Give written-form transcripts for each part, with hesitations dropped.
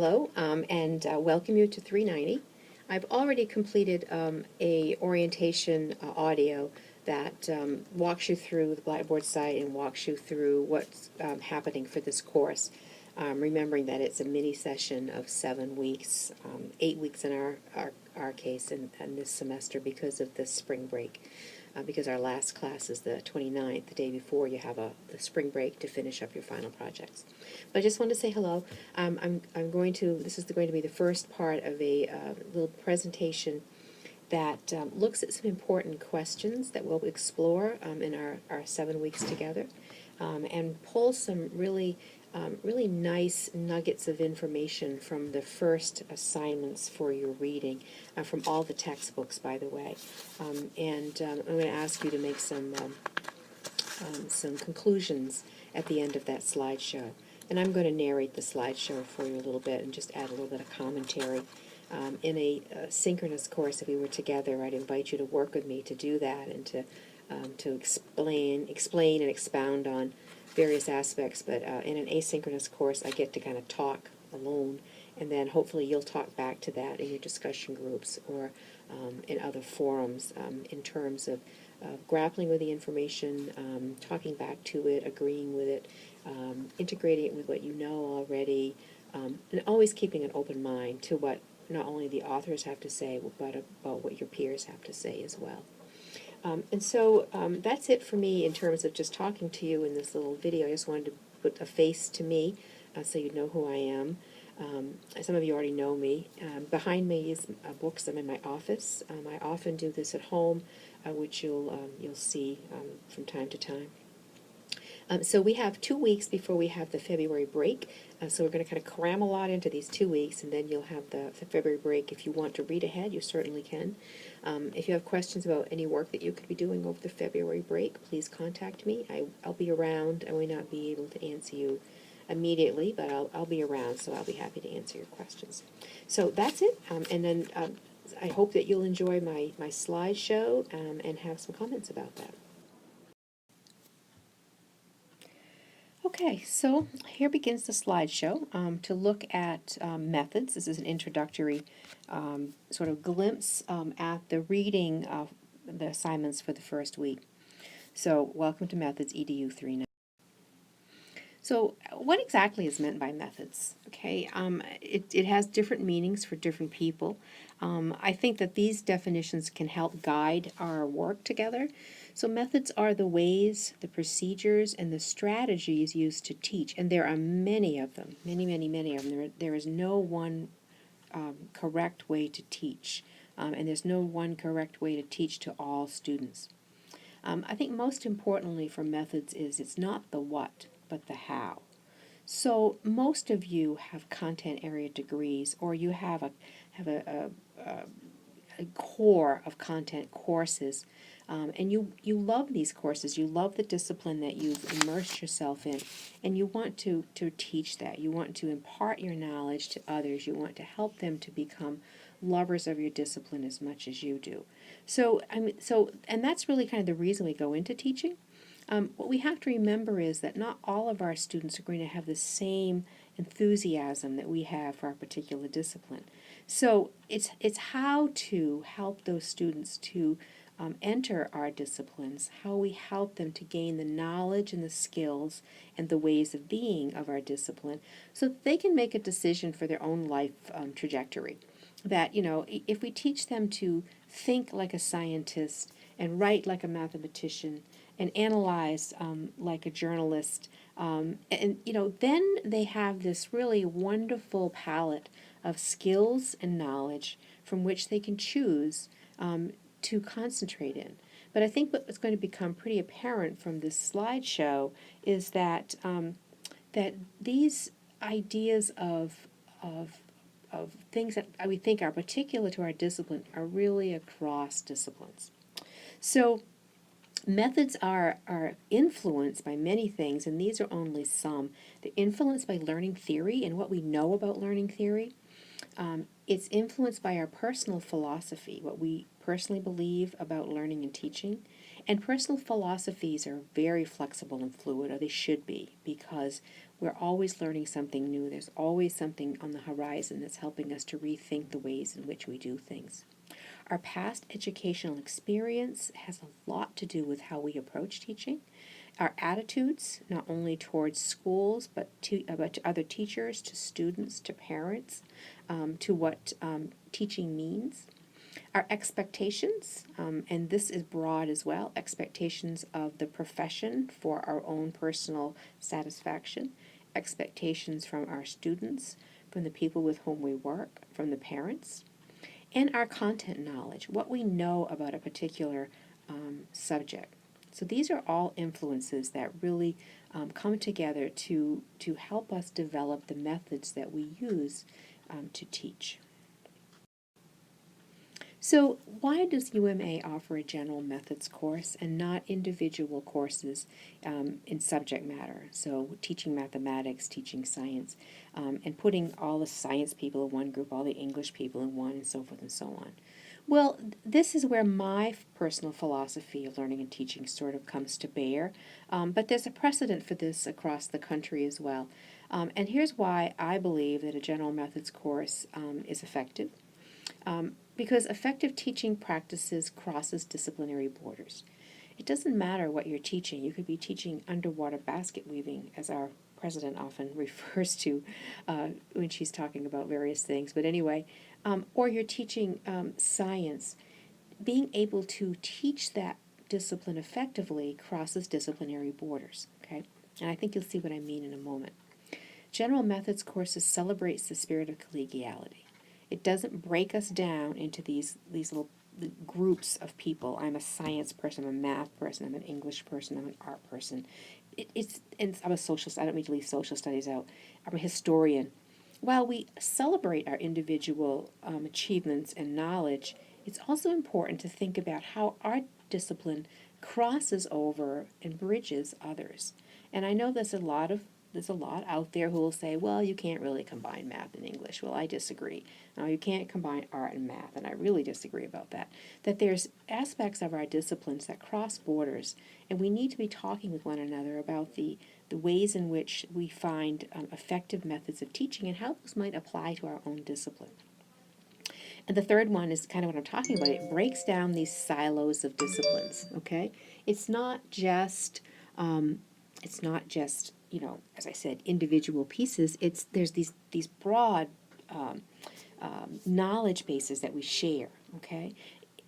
Hello, and welcome you to 390. I've already completed a orientation audio that walks you through the Blackboard site and walks you through what's happening for this course. Remembering that it's a mini session of 7 weeks, 8 weeks in our case, and this semester because of the spring break. Because our last class is the 29th, the day before you have the spring break to finish up your final projects. But I just wanted to say hello. This is going to be the first part of a little presentation that looks at some important questions that we'll explore in our 7 weeks together, and pull some really nice nuggets of information from the first assignments for your reading, from all the textbooks, by the way. I'm going to ask you to make some conclusions at the end of that slideshow. And I'm going to narrate the slideshow for you a little bit and just add a little bit of commentary. In a synchronous course, if we were together, I'd invite you to work with me to do that and to explain and expound on various aspects. But in an asynchronous course, I get to kind of talk alone, and then hopefully you'll talk back to that in your discussion groups or in other forums in terms of grappling with the information, talking back to it, agreeing with it, integrating it with what you know already, and always keeping an open mind to what not only the authors have to say, but about what your peers have to say as well. So that's it for me in terms of just talking to you in this little video. I just wanted to put a face to me so you know who I am. Some of you already know me. Behind me is books. I'm in my office. I often do this at home, which you'll see from time to time. So we have 2 weeks before we have the February break. So we're going to kind of cram a lot into these 2 weeks, and then you'll have the February break. If you want to read ahead, you certainly can. If you have questions about any work that you could be doing over the February break, please contact me. I'll be around. I may not be able to answer you immediately, but I'll be around, so I'll be happy to answer your questions. So that's it. And then I hope that you'll enjoy my slideshow and have some comments about that. Okay, so here begins the slideshow to look at methods. This is an introductory sort of glimpse at the reading of the assignments for the first week. So welcome to Methods EDU 390. So what exactly is meant by methods? Okay, it has different meanings for different people. I think that these definitions can help guide our work together. So methods are the ways, the procedures, and the strategies used to teach, and there are many of them, many of them. There is no one correct way to teach, and there's no one correct way to teach to all students. I think most importantly for methods is it's not the what, but the how. So most of you have content area degrees, or you have a core of content courses, and you love these courses. You love the discipline that you've immersed yourself in, and you want to teach that. You want to impart your knowledge to others. You want to help them to become lovers of your discipline as much as you do. So and that's really kind of the reason we go into teaching. What we have to remember is that not all of our students are going to have the same enthusiasm that we have for our particular discipline. So it's how to help those students to enter our disciplines, how we help them to gain the knowledge and the skills and the ways of being of our discipline so that they can make a decision for their own life trajectory. That, if we teach them to think like a scientist and write like a mathematician and analyze like a journalist, and then they have this really wonderful palette of skills and knowledge from which they can choose to concentrate in. But I think what's going to become pretty apparent from this slideshow is that that these ideas of things that we think are particular to our discipline are really across disciplines. So methods are influenced by many things, and these are only some. They're influenced by learning theory and what we know about learning theory. It's influenced by our personal philosophy, what we personally believe about learning and teaching. And personal philosophies are very flexible and fluid, or they should be, because we're always learning something new. There's always something on the horizon that's helping us to rethink the ways in which we do things. Our past educational experience has a lot to do with how we approach teaching. Our attitudes, not only towards schools, but to other teachers, to students, to parents, to what teaching means. Our expectations, and this is broad as well, expectations of the profession for our own personal satisfaction, expectations from our students, from the people with whom we work, from the parents, and our content knowledge, what we know about a particular subject. So these are all influences that really come together to help us develop the methods that we use to teach. So why does UMA offer a general methods course and not individual courses in subject matter? So teaching mathematics, teaching science, and putting all the science people in one group, all the English people in one, and so forth and so on. Well, this is where my personal philosophy of learning and teaching sort of comes to bear, but there's a precedent for this across the country as well. And here's why I believe that a general methods course is effective. Because effective teaching practices crosses disciplinary borders. It doesn't matter what you're teaching. You could be teaching underwater basket weaving, as our president often refers to when she's talking about various things. But anyway, or you're teaching science. Being able to teach that discipline effectively crosses disciplinary borders, okay? And I think you'll see what I mean in a moment. General methods courses celebrates the spirit of collegiality. It doesn't break us down into these little groups of people. I'm a science person, I'm a math person, I'm an English person, I'm an art person. And I'm a socialist. I don't mean to leave social studies out. I'm a historian. While we celebrate our individual achievements and knowledge, it's also important to think about how our discipline crosses over and bridges others. And I know there's a lot out there who will say, well, you can't really combine math and English. Well, I disagree. No, you can't combine art and math, and I really disagree about that. That there's aspects of our disciplines that cross borders, and we need to be talking with one another about the ways in which we find effective methods of teaching and how those might apply to our own discipline. And the third one is kind of what I'm talking about. It breaks down these silos of disciplines, okay? It's not just as I said, individual pieces. There's these broad knowledge bases that we share, okay?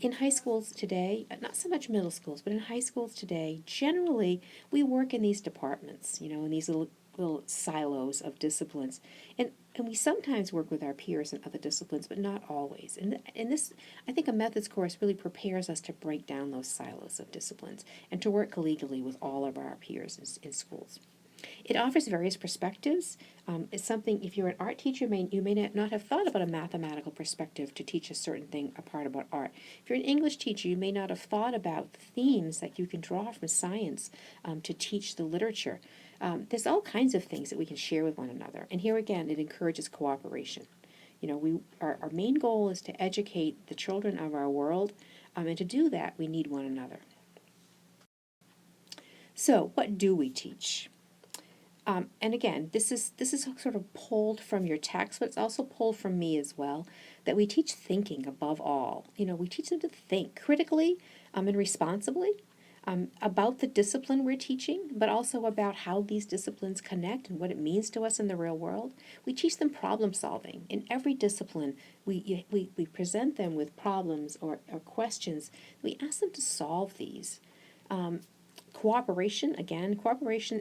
In high schools today, not so much middle schools, but in high schools today, generally we work in these departments, in these little silos of disciplines. And we sometimes work with our peers in other disciplines, but not always. And this, I think a methods course really prepares us to break down those silos of disciplines and to work collegially with all of our peers in schools. It offers various perspectives. It's something, if you're an art teacher, you may not have thought about a mathematical perspective to teach a certain thing apart about art. If you're an English teacher, you may not have thought about the themes that you can draw from science to teach the literature. There's all kinds of things that we can share with one another. And here again, it encourages cooperation. Our main goal is to educate the children of our world, and to do that, we need one another. So, what do we teach? And again, this is sort of pulled from your text, but it's also pulled from me as well, that we teach thinking above all. We teach them to think critically and responsibly about the discipline we're teaching, but also about how these disciplines connect and what it means to us in the real world. We teach them problem solving. In every discipline, we present them with problems or questions. We ask them to solve these. Cooperation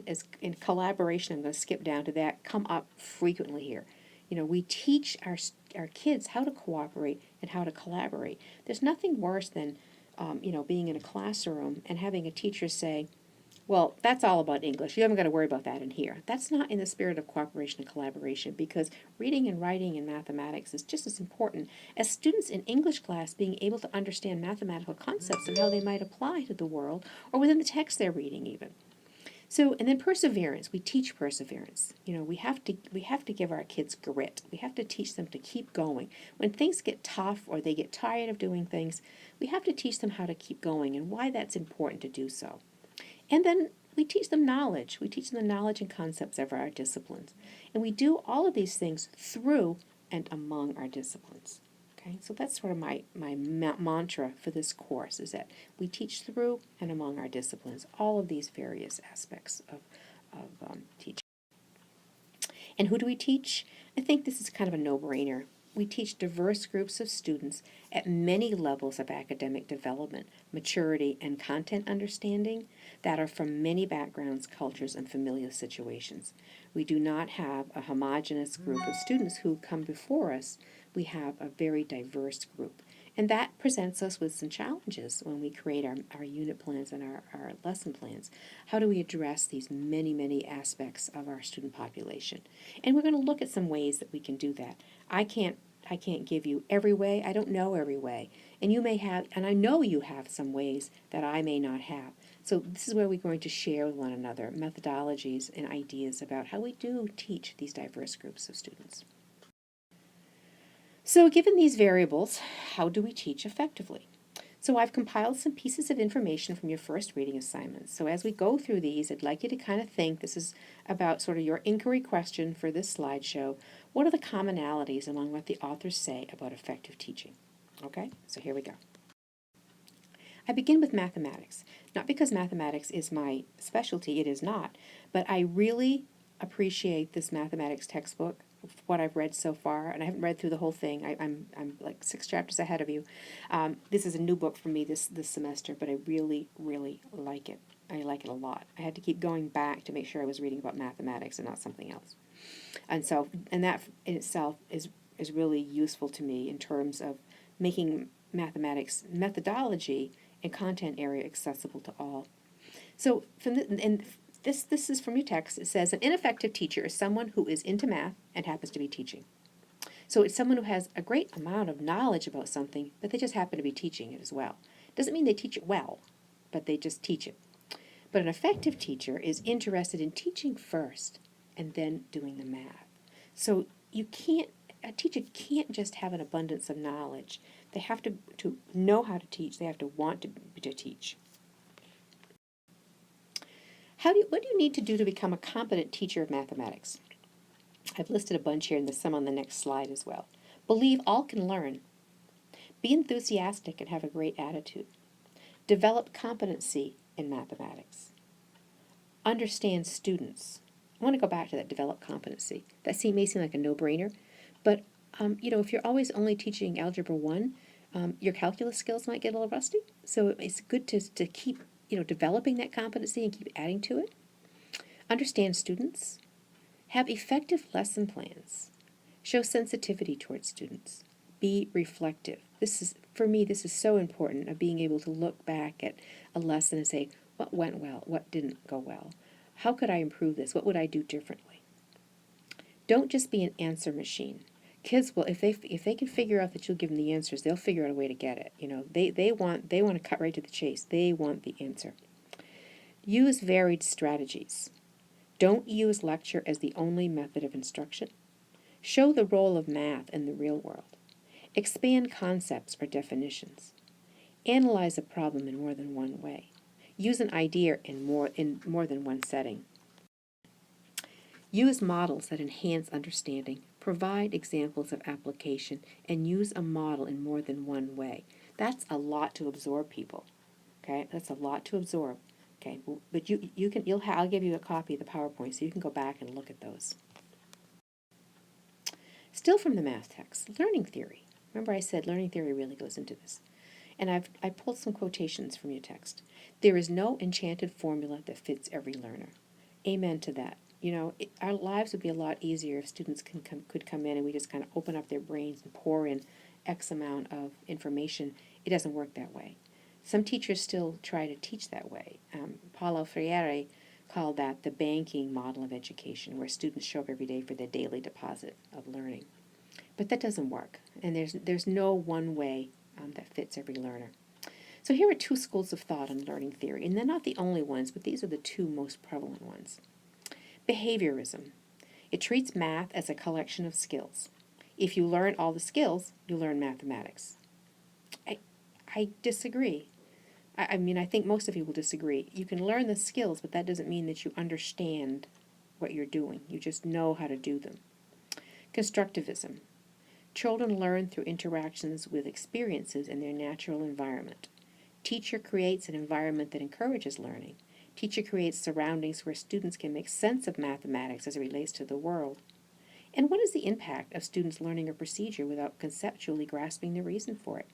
is in collaboration. I'm going to skip down to that. Come up frequently here. We teach our kids how to cooperate and how to collaborate. There's nothing worse than, being in a classroom and having a teacher say, well, that's all about English. You haven't got to worry about that in here. That's not in the spirit of cooperation and collaboration, because reading and writing and mathematics is just as important as students in English class being able to understand mathematical concepts and how they might apply to the world or within the text they're reading even. So, and then perseverance. We teach perseverance. We have to give our kids grit. We have to teach them to keep going. When things get tough or they get tired of doing things, we have to teach them how to keep going and why that's important to do so. And then we teach them knowledge. We teach them the knowledge and concepts of our disciplines. And we do all of these things through and among our disciplines. Okay, so that's sort of my mantra for this course, is that we teach through and among our disciplines, all of these various aspects of teaching. And who do we teach? I think this is kind of a no-brainer. We teach diverse groups of students at many levels of academic development, maturity, and content understanding that are from many backgrounds, cultures, and familial situations. We do not have a homogeneous group of students who come before us. We have a very diverse group. And that presents us with some challenges when we create our unit plans and our lesson plans. How do we address these many, many aspects of our student population? And we're going to look at some ways that we can do that. I can't give you every way. I don't know every way. And you may have, and I know you have some ways that I may not have. So this is where we're going to share with one another methodologies and ideas about how we do teach these diverse groups of students. So given these variables, how do we teach effectively? So I've compiled some pieces of information from your first reading assignments. So as we go through these, I'd like you to kind of think, this is about sort of your inquiry question for this slideshow. What are the commonalities among what the authors say about effective teaching? Okay, so here we go. I begin with mathematics. Not because mathematics is my specialty, it is not, but I really appreciate this mathematics textbook, what I've read so far, and I haven't read through the whole thing. I'm like 6 chapters ahead of you. This is a new book for me this semester, but I really, really like it. I like it a lot. I had to keep going back to make sure I was reading about mathematics and not something else. And that in itself is really useful to me in terms of making mathematics methodology and content area accessible to all. So this is from your text. It says, an ineffective teacher is someone who is into math and happens to be teaching. So it's someone who has a great amount of knowledge about something, but they just happen to be teaching it as well. Doesn't mean they teach it well, but they just teach it. But an effective teacher is interested in teaching first and then doing the math. So a teacher can't just have an abundance of knowledge. They have to know how to teach. They have to want to teach. What do you need to do to become a competent teacher of mathematics? I've listed a bunch here, and there's some on the next slide as well. Believe all can learn. Be enthusiastic and have a great attitude. Develop competency in mathematics. Understand students. I want to go back to that, develop competency. That may seem like a no-brainer, but if you're always only teaching Algebra 1, your calculus skills might get a little rusty. So it's good to keep developing that competency and keep adding to it. Understand students. Have effective lesson plans. Show sensitivity towards students. Be reflective. For me, this is so important, of being able to look back at a lesson and say, what went well, what didn't go well? How could I improve this? What would I do differently? Don't just be an answer machine. Kids will, if they can figure out that you'll give them the answers, they'll figure out a way to get it. They want to cut right to the chase. They want the answer. Use varied strategies. Don't use lecture as the only method of instruction. Show the role of math in the real world. Expand concepts or definitions. Analyze a problem in more than one way. Use an idea in more than one setting. Use models that enhance understanding. Provide examples of application, and use a model in more than one way. That's a lot to absorb, people. Okay, that's a lot to absorb. Okay, but I'll give you a copy of the PowerPoint so you can go back and look at those. Still from the math text, learning theory. Remember I said learning theory really goes into this. And I pulled some quotations from your text. There is no enchanted formula that fits every learner. Amen to that. Our lives would be a lot easier if students could come in and we just kind of open up their brains and pour in X amount of information. It doesn't work that way. Some teachers still try to teach that way. Paulo Freire called that the banking model of education, where students show up every day for their daily deposit of learning. But that doesn't work, and there's no one way that fits every learner. So here are two schools of thought on learning theory, and they're not the only ones, but these are the two most prevalent ones. Behaviorism. It treats math as a collection of skills. If you learn all the skills, you learn mathematics. I disagree. I mean, I think most of you will disagree. You can learn the skills, but that doesn't mean that you understand what you're doing. You just know how to do them. Constructivism. Children learn through interactions with experiences in their natural environment. Teacher creates an environment that encourages learning. Teacher creates surroundings where students can make sense of mathematics as it relates to the world. And what is the impact of students learning a procedure without conceptually grasping the reason for it?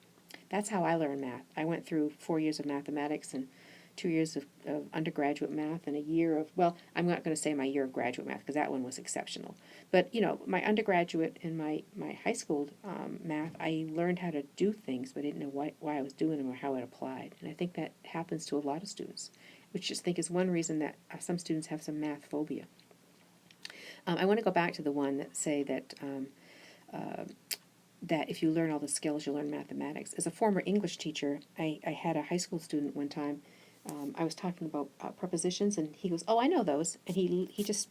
That's how I learned math. I went through 4 years of mathematics and 2 years of undergraduate math and a year of, well, I'm not going to say my year of graduate math because that one was exceptional. But, my undergraduate and my high school math, I learned how to do things, but I didn't know why I was doing them or how it applied. And I think that happens to a lot of students, which I just think is one reason that some students have some math phobia. I want to go back to the one that say that that if you learn all the skills, you learn mathematics. As a former English teacher, I had a high school student one time. I was talking about prepositions, and he goes, "Oh, I know those," and he just,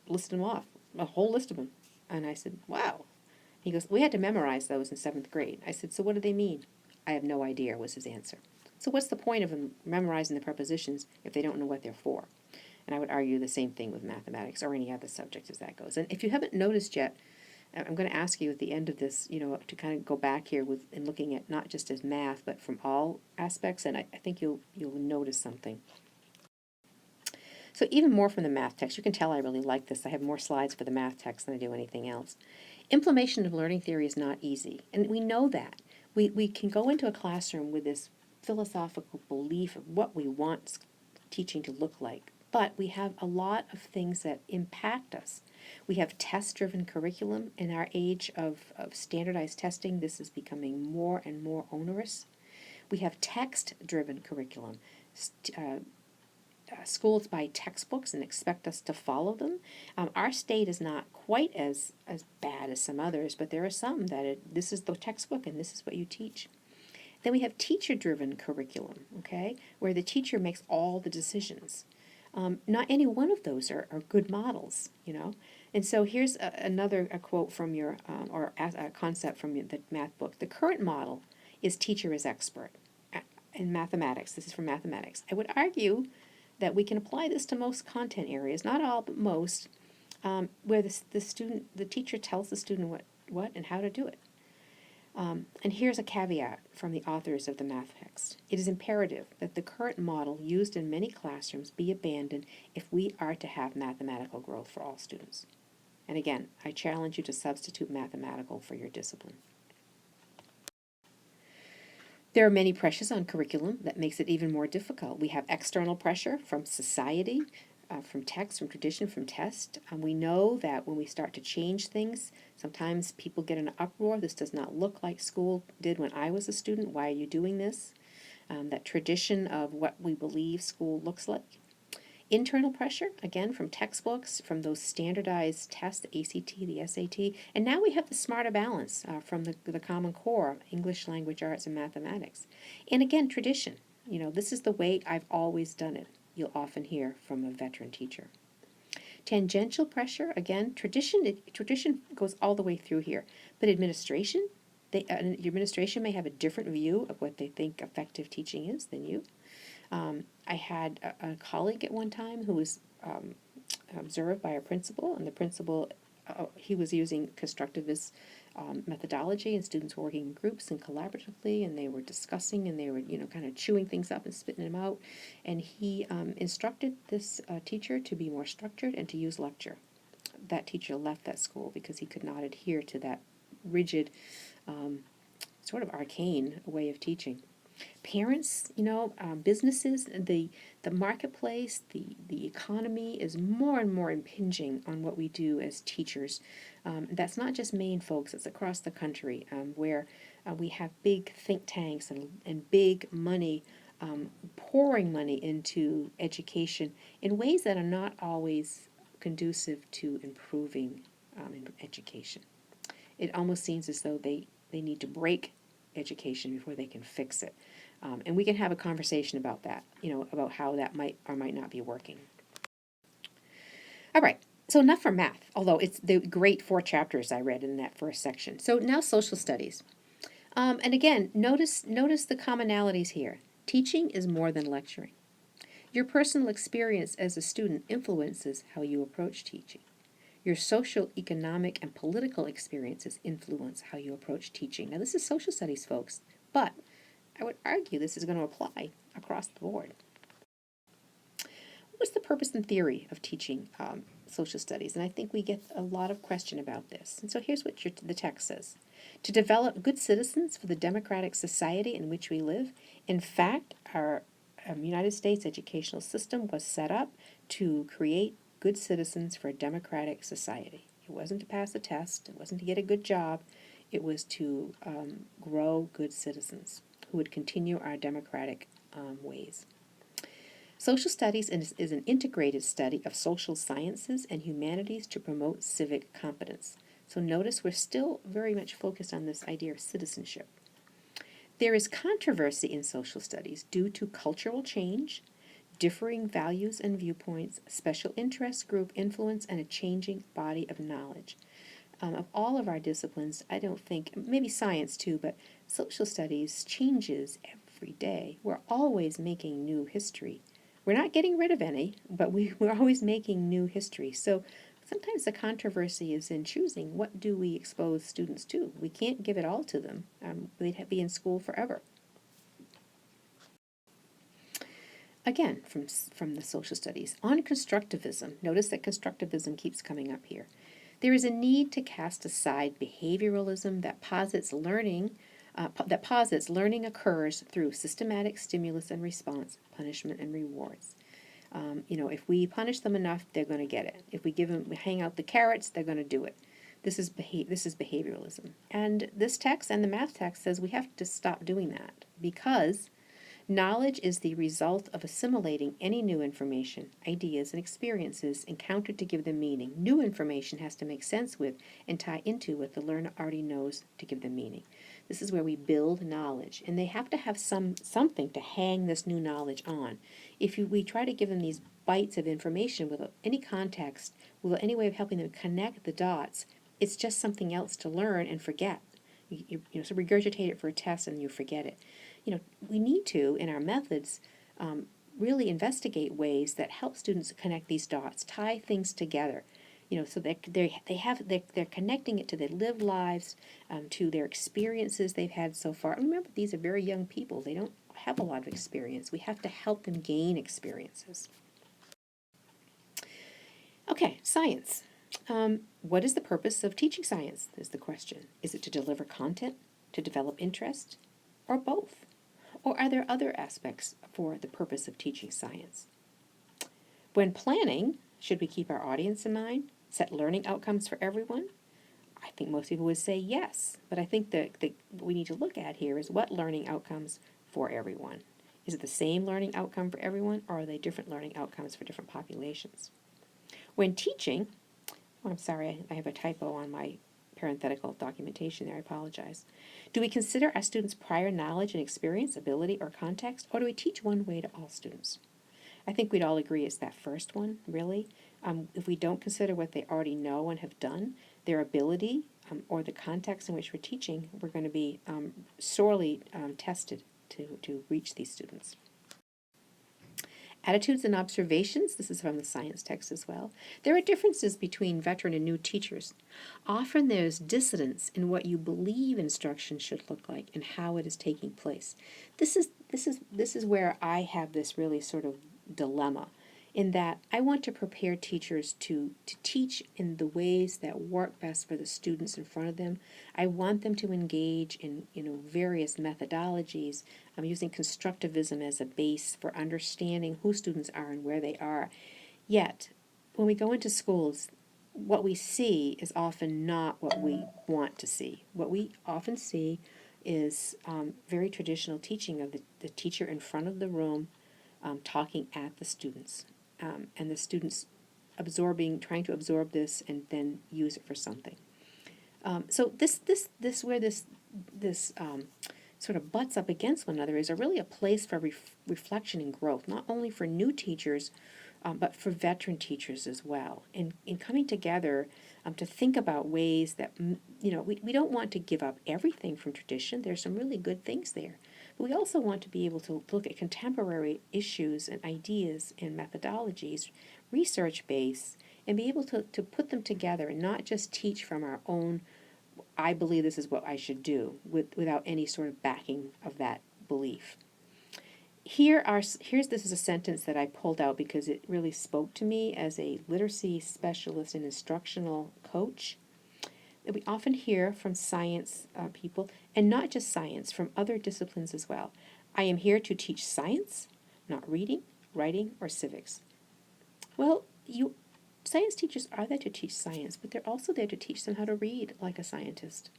listed them off, a whole list of them. And I said, "Wow." He goes, "We had to memorize those in 7th grade." I said, "So what do they mean?" "I have no idea," was his answer. So what's the point of them memorizing the prepositions if they don't know what they're for? And I would argue the same thing with mathematics or any other subject as that goes. And if you haven't noticed yet, I'm going to ask you at the end of this, to kind of go back here with and looking at not just as math, but from all aspects, and I think you'll notice something. So even more from the math text, you can tell I really like this. I have more slides for the math text than I do anything else. Implementation of learning theory is not easy, and we know that. We can go into a classroom with this philosophical belief of what we want teaching to look like, but we have a lot of things that impact us. We have test-driven curriculum. In our age of standardized testing, this is becoming more and more onerous. We have text-driven curriculum. Schools buy textbooks and expect us to follow them. Our state is not quite as bad as some others, but there are some that this is the textbook and this is what you teach. Then we have teacher-driven curriculum, okay, where the teacher makes all the decisions. Not any one of those are good models, And so here's another quote from your, or a concept from the math book. The current model is teacher is expert in mathematics. This is from mathematics. I would argue that we can apply this to most content areas, not all, but most, where the teacher tells the student what and how to do it. And here's a caveat from the authors of the math text. It is imperative that the current model used in many classrooms be abandoned if we are to have mathematical growth for all students. And again, I challenge you to substitute mathematical for your discipline. There are many pressures on curriculum that makes it even more difficult. We have external pressure from society, from text, from tradition, from test. We know that when we start to change things, sometimes people get an uproar. This does not look like school did when I was a student. Why are you doing this? That tradition of what we believe school looks like. Internal pressure, again, from textbooks, from those standardized tests, the ACT, the SAT, and now we have the smarter balance from the Common Core, English, language, arts, and mathematics. And again, tradition. This is the way I've always done it. You'll often hear from a veteran teacher. Tangential pressure, again, tradition goes all the way through here. But administration, your administration may have a different view of what they think effective teaching is than you. I had a colleague at one time who was observed by a principal, and the principal, he was using constructivist methodology, and students were working in groups and collaboratively, and they were discussing, and they were, kind of chewing things up and spitting them out. And he instructed this teacher to be more structured and to use lecture. That teacher left that school because he could not adhere to that rigid, sort of arcane way of teaching. Parents, businesses, the marketplace, the economy is more and more impinging on what we do as teachers. That's not just Maine folks, it's across the country, where we have big think tanks and big money, pouring money into education in ways that are not always conducive to improving education. It almost seems as though they need to break education before they can fix it. And we can have a conversation about that, about how that might or might not be working. All right, so enough for math, although it's the great 4 chapters I read in that first section. So now social studies. And again, notice the commonalities here. Teaching is more than lecturing. Your personal experience as a student influences how you approach teaching. Your social, economic, and political experiences influence how you approach teaching. Now, this is social studies, folks, but I would argue this is going to apply across the board. What's the purpose and theory of teaching social studies? And I think we get a lot of question about this. And so here's what the text says. To develop good citizens for the democratic society in which we live. In fact, our United States educational system was set up to create good citizens for a democratic society. It wasn't to pass a test. It wasn't to get a good job. It was to grow good citizens who would continue our democratic ways. Social studies is an integrated study of social sciences and humanities to promote civic competence. So notice we're still very much focused on this idea of citizenship. There is controversy in social studies due to cultural change, differing values and viewpoints, special interest group influence, and a changing body of knowledge. Of all of our disciplines, I don't think, maybe science too, but social studies changes every day. We're always making new history. We're not getting rid of any, but we're always making new history. So sometimes the controversy is in choosing what do we expose students to. We can't give it all to them. They'd be in school forever. Again, from the social studies. On constructivism, notice that constructivism keeps coming up here. There is a need to cast aside behavioralism that posits learning occurs through systematic stimulus and response, punishment and rewards. If we punish them enough, they're going to get it. If we hang out the carrots, they're going to do it. This is behavioralism. And this text and the math text says we have to stop doing that because knowledge is the result of assimilating any new information, ideas, and experiences encountered to give them meaning. New information has to make sense with and tie into what the learner already knows to give them meaning. This is where we build knowledge, and they have to have something to hang this new knowledge on. If we try to give them these bites of information without any context, without any way of helping them connect the dots, it's just something else to learn and forget. So regurgitate it for a test and you forget it. We need to, in our methods, really investigate ways that help students connect these dots, tie things together, so that they're connecting it to their lived lives, to their experiences they've had so far. And remember, these are very young people. They don't have a lot of experience. We have to help them gain experiences. Okay, science. What is the purpose of teaching science, is the question. Is it to deliver content, to develop interest, or both? Or are there other aspects for the purpose of teaching science? When planning, should we keep our audience in mind? Set learning outcomes for everyone? I think most people would say yes, but I think that what we need to look at here is what learning outcomes for everyone. Is it the same learning outcome for everyone, or are they different learning outcomes for different populations? When teaching, I'm sorry, I have a typo on my parenthetical documentation there, I apologize. Do we consider our students' prior knowledge and experience, ability, or context, or do we teach one way to all students? I think we'd all agree it's that first one, really. If we don't consider what they already know and have done, their ability or the context in which we're teaching, we're going to be sorely tested to reach these students. Attitudes and observations, this is from the science text as well. There are differences between veteran and new teachers. Often there's dissonance in what you believe instruction should look like and how it is taking place. This is where I have this really sort of dilemma, in that I want to prepare teachers to teach in the ways that work best for the students in front of them. I want them to engage in various methodologies. I'm using constructivism as a base for understanding who students are and where they are. Yet, when we go into schools, what we see is often not what we want to see. What we often see is very traditional teaching of the teacher in front of the room, talking at the students, and the students trying to absorb this and then use it for something. So this sort of butts up against one another is really a place for reflection and growth, not only for new teachers, but for veteran teachers as well. And in coming together to think about ways that, we don't want to give up everything from tradition. There's some really good things there. But we also want to be able to look at contemporary issues and ideas and methodologies, research-based, and be able to put them together and not just teach from our own, I believe this is what I should do, without any sort of backing of that belief. This is a sentence that I pulled out because it really spoke to me as a literacy specialist and instructional coach. That we often hear from science people, and not just science, from other disciplines as well. I am here to teach science, not reading, writing, or civics. Well, science teachers are there to teach science, but they're also there to teach them how to read like a scientist.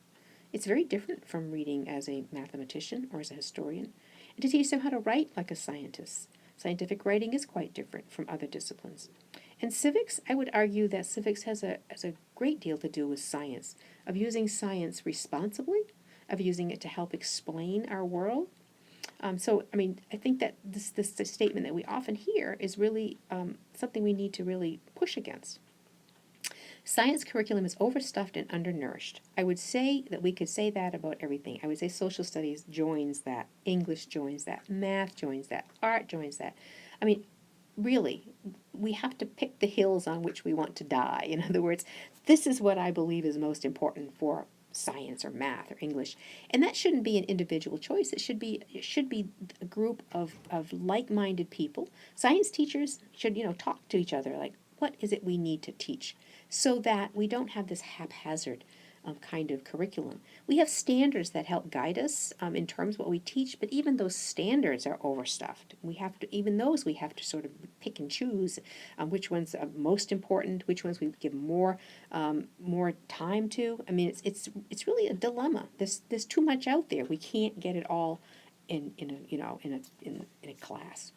It's very different from reading as a mathematician or as a historian, and to teach them how to write like a scientist. Scientific writing is quite different from other disciplines. And civics, I would argue that civics has a great deal to do with science, of using science responsibly, of using it to help explain our world. I think that this statement that we often hear is really something we need to really push against. Science curriculum is overstuffed and undernourished. I would say that we could say that about everything. I would say social studies joins that, English joins that, math joins that, art joins that. Really, we have to pick the hills on which we want to die. In other words, this is what I believe is most important for science or math or English. And that shouldn't be an individual choice. It should be a group of like-minded people. Science teachers should, talk to each other like, what is it we need to teach, so that we don't have this haphazard kind of curriculum. We have standards that help guide us in terms of what we teach, but even those standards are overstuffed. We have to sort of pick and choose which ones are most important, which ones we give more time to. It's really a dilemma. There's too much out there. We can't get it all in a class.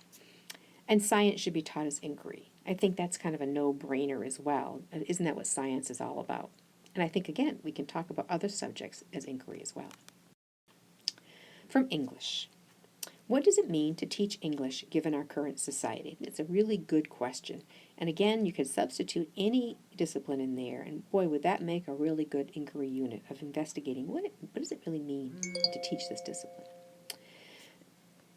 And science should be taught as inquiry. I think that's kind of a no-brainer as well. Isn't that what science is all about? And I think, again, we can talk about other subjects as inquiry as well. From English. What does it mean to teach English given our current society? It's a really good question. And again, you could substitute any discipline in there, and boy, would that make a really good inquiry unit of investigating what does it really mean to teach this discipline.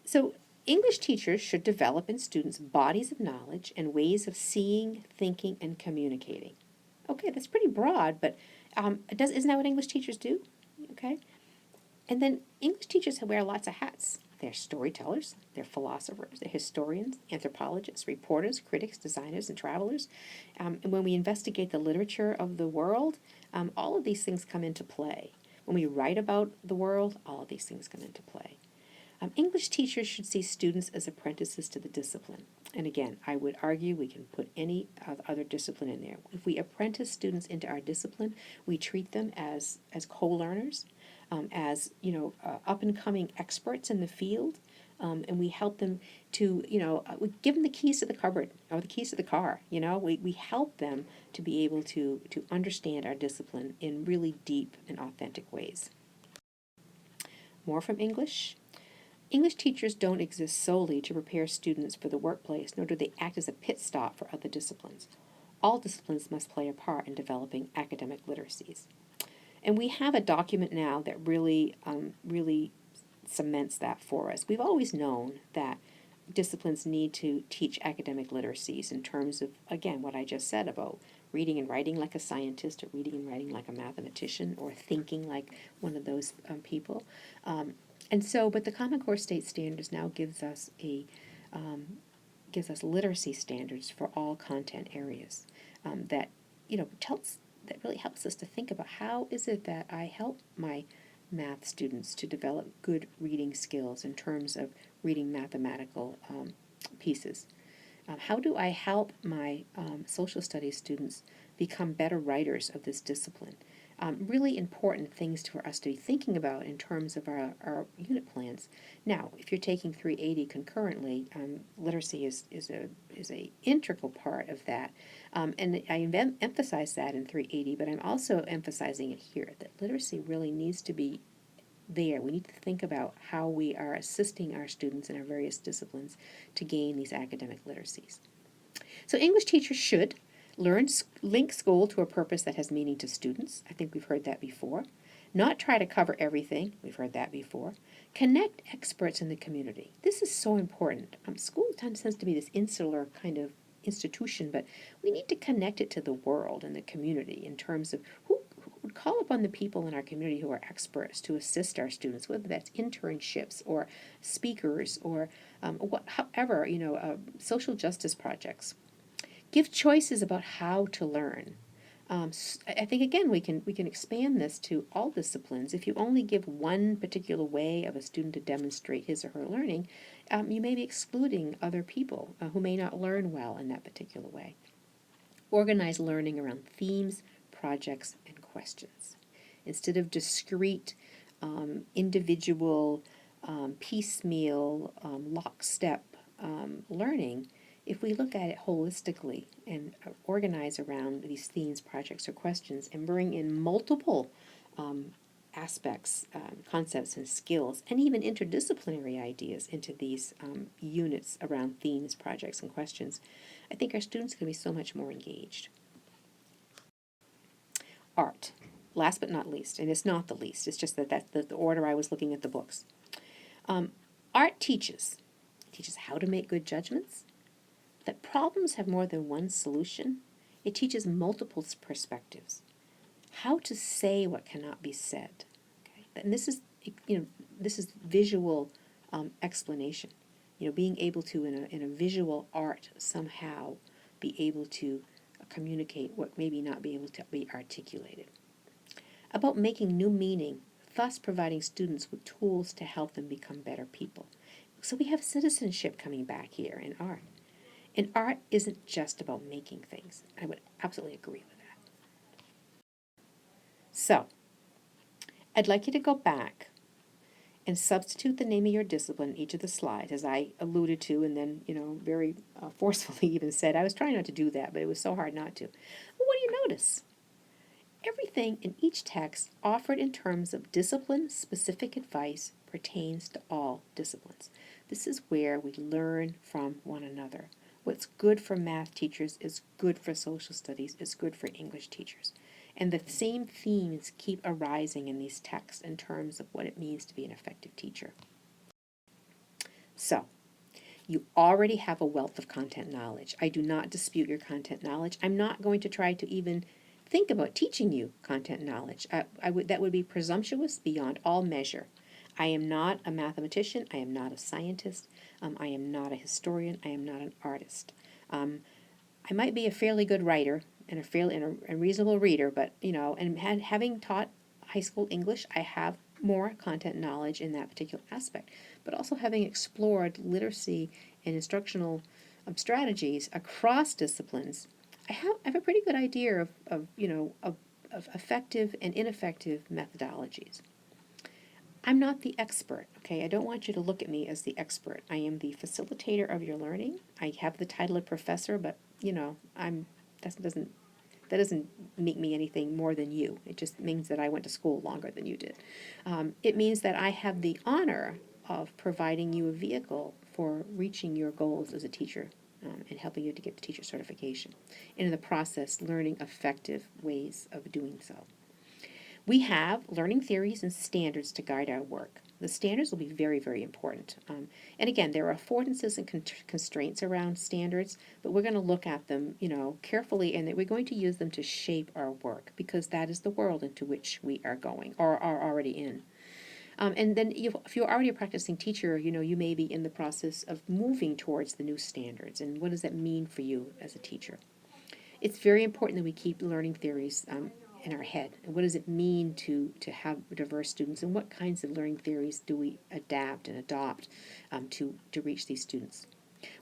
So English teachers should develop in students bodies of knowledge and ways of seeing, thinking, and communicating. Okay, that's pretty broad, but isn't that what English teachers do? Okay. And then English teachers wear lots of hats. They're storytellers, they're philosophers, they're historians, anthropologists, reporters, critics, designers, and travelers. And when we investigate the literature of the world, all of these things come into play. When we write about the world, all of these things come into play. English teachers should see students as apprentices to the discipline. And again, I would argue we can put any other discipline in there. If we apprentice students into our discipline, we treat them as co-learners, as up-and-coming experts in the field, and we help them to, we give them the keys to the cupboard or the keys to the car. We help them to be able to understand our discipline in really deep and authentic ways. More from English. English teachers don't exist solely to prepare students for the workplace, nor do they act as a pit stop for other disciplines. All disciplines must play a part in developing academic literacies. And we have a document now that really cements that for us. We've always known that disciplines need to teach academic literacies in terms of, again, what I just said about reading and writing like a scientist, or reading and writing like a mathematician, or thinking like one of those people. But the Common Core State Standards now gives us literacy standards for all content areas that really helps us to think about how is it that I help my math students to develop good reading skills in terms of reading mathematical pieces. How do I help my social studies students become better writers of this discipline? Really important things for us to be thinking about in terms of our unit plans. Now, if you're taking 380 concurrently, literacy is a integral part of that. And I emphasize that in 380, but I'm also emphasizing it here, that literacy really needs to be there. We need to think about how we are assisting our students in our various disciplines to gain these academic literacies. So English teachers should link school to a purpose that has meaning to students. I think we've heard that before. Not try to cover everything. We've heard that before. Connect experts in the community. This is so important. School tends to be this insular kind of institution, but we need to connect it to the world and the community in terms of who would call upon the people in our community who are experts to assist our students, whether that's internships or speakers or however, social justice projects. Give choices about how to learn. I think again we can expand this to all disciplines. If you only give one particular way of a student to demonstrate his or her learning, you may be excluding other people who may not learn well in that particular way. Organize learning around themes, projects, and questions. Instead of discrete, individual, piecemeal, lockstep learning, if we look at it holistically and organize around these themes, projects, or questions and bring in multiple aspects, concepts, and skills, and even interdisciplinary ideas into these units around themes, projects, and questions, I think our students can be so much more engaged. Art, last but not least, and it's not the least, it's just that that's the order I was looking at the books. Art teaches how to make good judgments, that problems have more than one solution. It teaches multiple perspectives, how to say what cannot be said. Okay? And this is visual explanation. Being able to in a visual art somehow be able to communicate what maybe not be able to be articulated. About making new meaning, thus providing students with tools to help them become better people. So we have citizenship coming back here in art. And art isn't just about making things. I would absolutely agree with that. So, I'd like you to go back and substitute the name of your discipline in each of the slides, as I alluded to and then, very forcefully even said. I was trying not to do that, but it was so hard not to. Well, what do you notice? Everything in each text offered in terms of discipline-specific advice pertains to all disciplines. This is where we learn from one another. What's good for math teachers is good for social studies, is good for English teachers. And the same themes keep arising in these texts in terms of what it means to be an effective teacher. So, you already have a wealth of content knowledge. I do not dispute your content knowledge. I'm not going to try to even think about teaching you content knowledge. That would be presumptuous beyond all measure. I am not a mathematician. I am not a scientist. I am not a historian. I am not an artist. I might be a fairly good writer and a reasonable reader, but and having taught high school English, I have more content knowledge in that particular aspect. But also having explored literacy and instructional strategies across disciplines, I have a pretty good idea of effective and ineffective methodologies. I'm not the expert, okay? I don't want you to look at me as the expert. I am the facilitator of your learning. I have the title of professor, but that doesn't make me anything more than you. It just means that I went to school longer than you did. It means that I have the honor of providing you a vehicle for reaching your goals as a teacher and helping you to get the teacher certification. And in the process, learning effective ways of doing so. We have learning theories and standards to guide our work. The standards will be very, very important. And again, there are affordances and constraints around standards, but we're going to look at them, carefully, and that we're going to use them to shape our work, because that is the world into which we are going or are already in. And then if you're already a practicing teacher, you may be in the process of moving towards the new standards. And what does that mean for you as a teacher? It's very important that we keep learning theories in our head. And what does it mean to have diverse students, and what kinds of learning theories do we adapt and adopt to reach these students?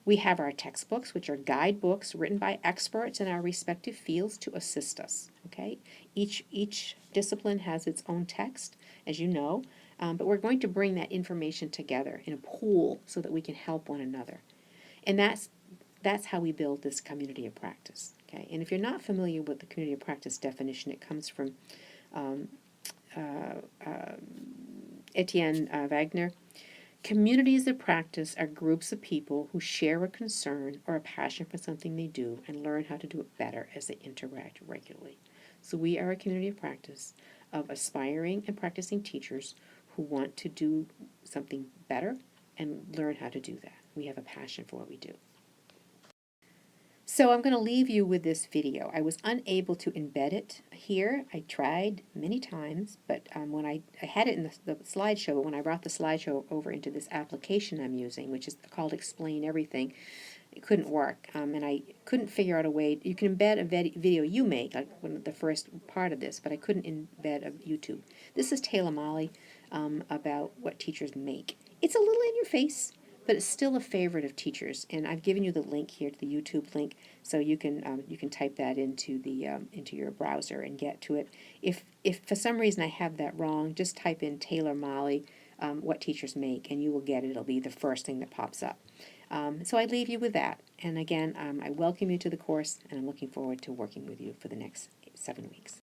We have our textbooks, which are guidebooks written by experts in our respective fields to assist us. Okay, each discipline has its own text, as you know, but we're going to bring that information together in a pool so that we can help one another, and that's how we build this community of practice. Okay, and if you're not familiar with the community of practice definition, it comes from Etienne Wagner. Communities of practice are groups of people who share a concern or a passion for something they do and learn how to do it better as they interact regularly. So we are a community of practice of aspiring and practicing teachers who want to do something better and learn how to do that. We have a passion for what we do. So I'm going to leave you with this video. I was unable to embed it here. I tried many times, but when I had it in the slideshow, when I brought the slideshow over into this application I'm using, which is called Explain Everything, it couldn't work, and I couldn't figure out a way. You can embed a video you make, like one of the first part of this, but I couldn't embed a YouTube. This is Taylor Molly about what teachers make. It's a little in your face, but it's still a favorite of teachers. And I've given you the link here to the YouTube link, so you can type that into the into your browser and get to it. If for some reason I have that wrong, just type in Taylor Molly, what teachers make, and you will get it. It'll be the first thing that pops up. So I leave you with that. And again, I welcome you to the course, and I'm looking forward to working with you for the next 7 weeks.